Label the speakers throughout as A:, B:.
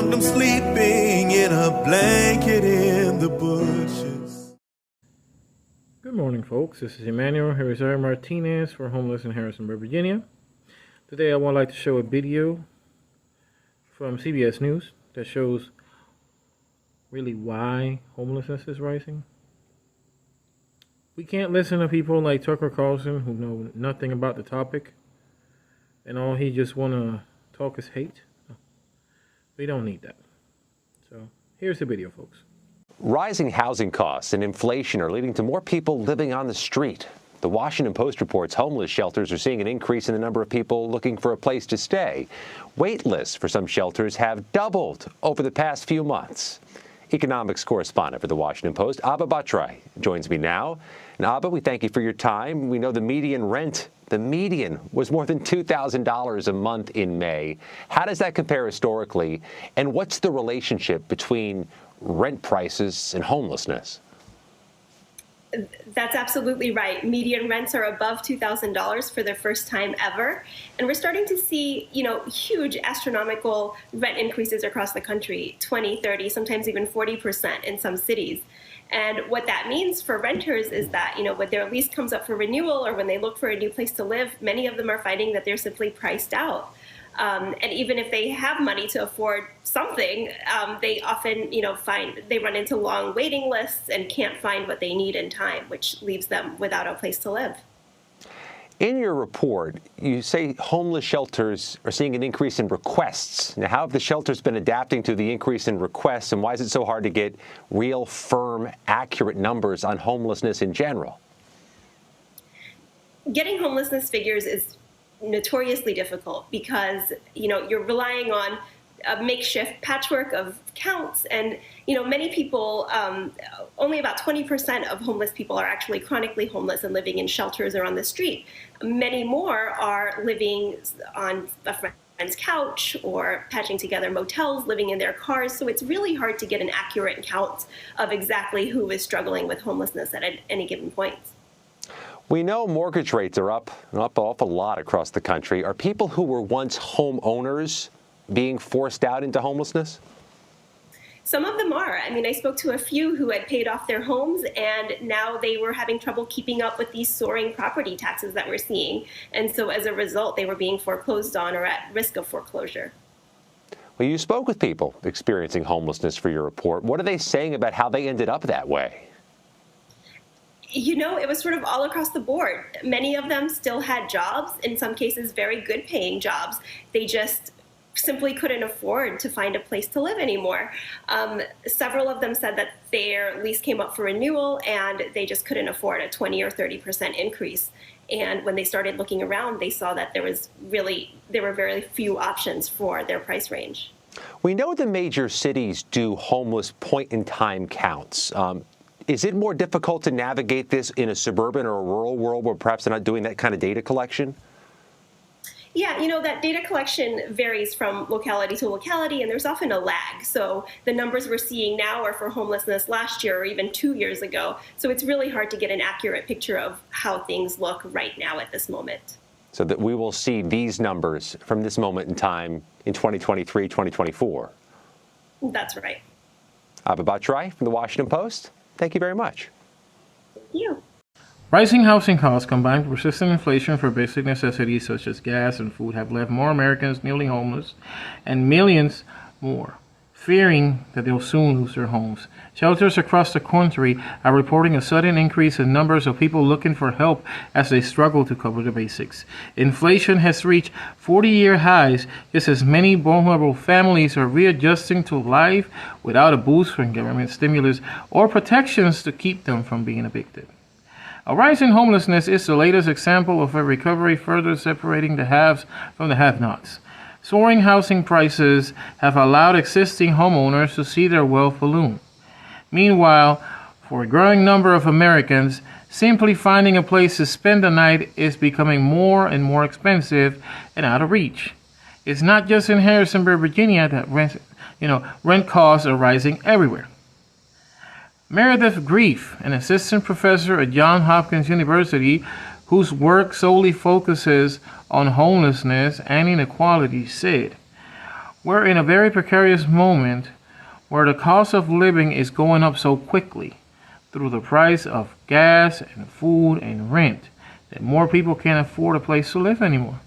A: found him sleeping in a blanket in the bushes.
B: Good morning, folks. This is Emmanuel Harris Martinez for Homeless in Harrisonburg, Virginia. Today I would like to show a video from CBS News that shows really why homelessness is rising. We can't listen to people like Tucker Carlson who know nothing about the topic and all he just want to talk is hate. We don't need that. So here's the video, folks.
C: Rising housing costs and inflation are leading to more people living on the street. The Washington Post reports homeless shelters are seeing an increase in the number of people looking for a place to stay. Wait lists for some shelters have doubled over the past few months. Economics correspondent for the Washington Post, Abba Batrai, joins me now. And Abba, we thank you for your time. We know the median was more than $2,000 a month in May. How does that compare historically? And what's the relationship between rent prices and homelessness?
D: That's absolutely right. Median rents are above $2,000 for the first time ever. And we're starting to see, huge astronomical rent increases across the country, 20, 30, sometimes even 40% in some cities. And what that means for renters is that, when their lease comes up for renewal or when they look for a new place to live, many of them are finding that they're simply priced out. And even if they have money to afford something, they often, they run into long waiting lists and can't find what they need in time, which leaves them without a place to live.
C: In your report, you say homeless shelters are seeing an increase in requests. Now, how have the shelters been adapting to the increase in requests, and why is it so hard to get real, firm, accurate numbers on homelessness in general? Getting homelessness figures is notoriously difficult because, you're relying on a makeshift patchwork of counts. And, many people, only about 20% of homeless people are actually chronically homeless and living in shelters or on the street. Many more are living on a friend's couch or patching together motels, living in their cars. So it's really hard to get an accurate count of exactly who is struggling with homelessness at any given point. We know mortgage rates are up an awful lot across the country. Are people who were once homeowners being forced out into homelessness? Some of them are. I spoke to a few who had paid off their homes and now they were having trouble keeping up with these soaring property taxes that we're seeing. And so as a result, they were being foreclosed on or at risk of foreclosure. Well, you spoke with people experiencing homelessness for your report. What are they saying about how they ended up that way? It was sort of all across the board. Many of them still had jobs, in some cases very good paying jobs. They just simply couldn't afford to find a place to live anymore. Several of them said that their lease came up for renewal and they just couldn't afford a 20 or 30% increase. And when they started looking around, they saw that there were very few options for their price range. We know the major cities do homeless point-in-time counts. Is it more difficult to navigate this in a suburban or a rural world where perhaps they're not doing that kind of data collection? Yeah, that data collection varies from locality to locality, and there's often a lag. So the numbers we're seeing now are for homelessness last year or even 2 years ago. So it's really hard to get an accurate picture of how things look right now at this moment. So that we will see these numbers from this moment in time in 2023, 2024? That's right. Abba Batrai from the Washington Post. Thank you very much. Thank you.
B: Rising housing costs combined with persistent inflation for basic necessities such as gas and food have left more Americans nearly homeless and millions more fearing that they'll soon lose their homes. Shelters across the country are reporting a sudden increase in numbers of people looking for help as they struggle to cover the basics. Inflation has reached 40-year highs just as many vulnerable families are readjusting to life without a boost from government stimulus or protections to keep them from being evicted. A rise in homelessness is the latest example of a recovery further separating the haves from the have-nots. Soaring housing prices have allowed existing homeowners to see their wealth balloon. Meanwhile, for a growing number of Americans, simply finding a place to spend the night is becoming more and more expensive and out of reach. It's not just in Harrisonburg, Virginia that rent costs are rising everywhere. Meredith Grief, an assistant professor at Johns Hopkins University, whose work solely focuses on homelessness and inequality, said, We're in a very precarious moment where the cost of living is going up so quickly through the price of gas and food and rent that more people can't afford a place to live anymore.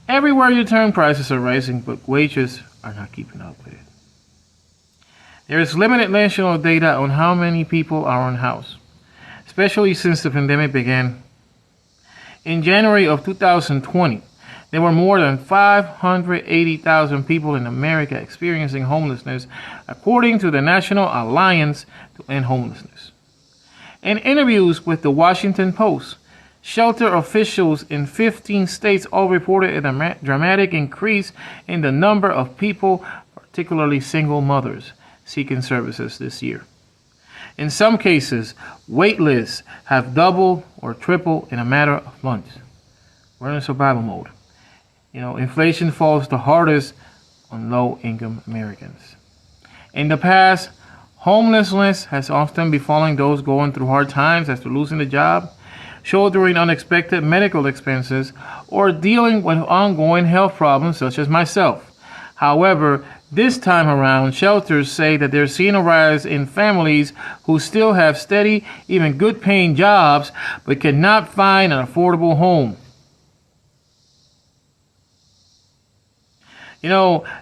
B: Everywhere you turn, prices are rising, but wages are not keeping up with it. There is limited national data on how many people are unhoused, especially since the pandemic began. In January of 2020, there were more than 580,000 people in America experiencing homelessness, according to the National Alliance to End Homelessness. In interviews with the Washington Post, shelter officials in 15 states all reported a dramatic increase in the number of people, particularly single mothers, seeking services this year. In some cases, wait lists have doubled or tripled in a matter of months. We're in survival mode. Inflation falls the hardest on low-income Americans. In the past, homelessness has often befallen those going through hard times after losing a job, shouldering unexpected medical expenses, or dealing with ongoing health problems such as myself. However, this time around, shelters say that they're seeing a rise in families who still have steady, even good-paying jobs, but cannot find an affordable home.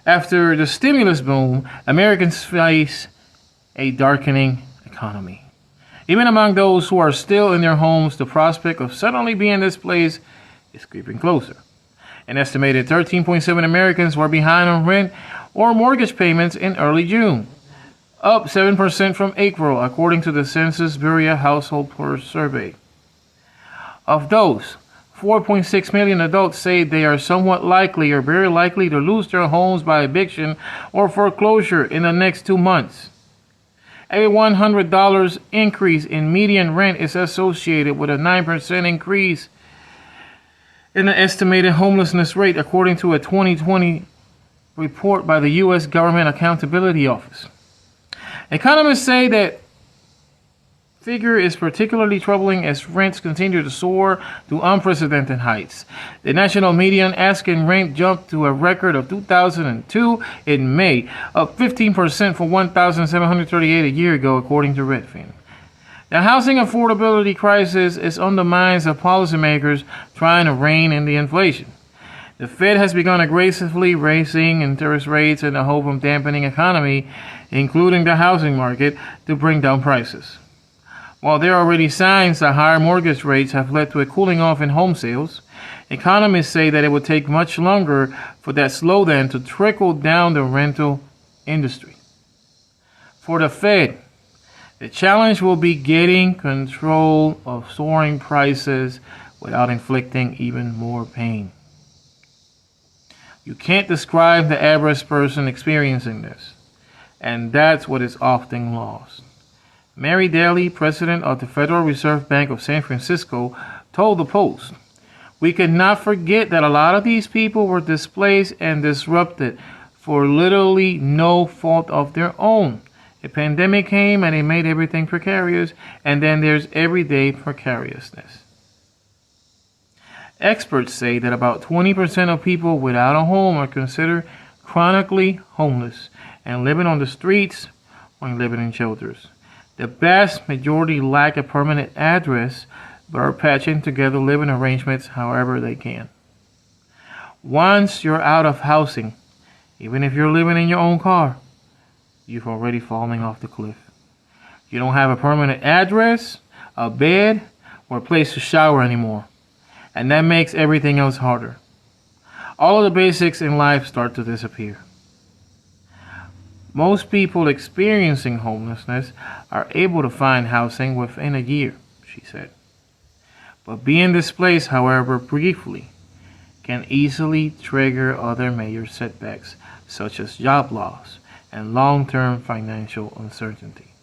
B: After the stimulus boom, Americans face a darkening economy. Even among those who are still in their homes, the prospect of suddenly being displaced is creeping closer. An estimated 13.7 Americans were behind on rent or mortgage payments in early June, up 7% from April, according to the Census Bureau Household Survey. Of those, 4.6 million adults say they are somewhat likely or very likely to lose their homes by eviction or foreclosure in the next 2 months. A $100 increase in median rent is associated with a 9% increase in the estimated homelessness rate, according to a 2020 report by the U.S. Government Accountability Office. Economists say that figure is particularly troubling as rents continue to soar to unprecedented heights. The national median asking rent jumped to a record of $2,002 in May, up 15% from $1,738 a year ago, according to Redfin. The housing affordability crisis is on the minds of policymakers trying to rein in the inflation. The Fed has begun aggressively raising interest rates in the hope of dampening economy, including the housing market, to bring down prices. While there are already signs that higher mortgage rates have led to a cooling off in home sales, economists say that it will take much longer for that slowdown to trickle down the rental industry. For the Fed, the challenge will be getting control of soaring prices without inflicting even more pain. You can't describe the average person experiencing this, and that's what is often lost. Mary Daly, president of the Federal Reserve Bank of San Francisco, told the Post, "We cannot forget that a lot of these people were displaced and disrupted for literally no fault of their own. A pandemic came and it made everything precarious, and then there's everyday precariousness." Experts say that about 20% of people without a home are considered chronically homeless and living on the streets or living in shelters. The vast majority lack a permanent address, but are patching together living arrangements however they can. Once you're out of housing, even if you're living in your own car, you've already fallen off the cliff. You don't have a permanent address, a bed, or a place to shower anymore. And that makes everything else harder. All of the basics in life start to disappear. Most people experiencing homelessness are able to find housing within a year, she said. But being displaced, however briefly, can easily trigger other major setbacks, such as job loss and long-term financial uncertainty.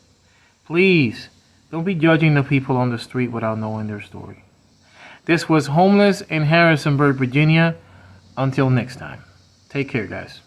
B: Please, don't be judging the people on the street without knowing their story. This was Homeless in Harrisonburg, Virginia. Until next time, take care, guys.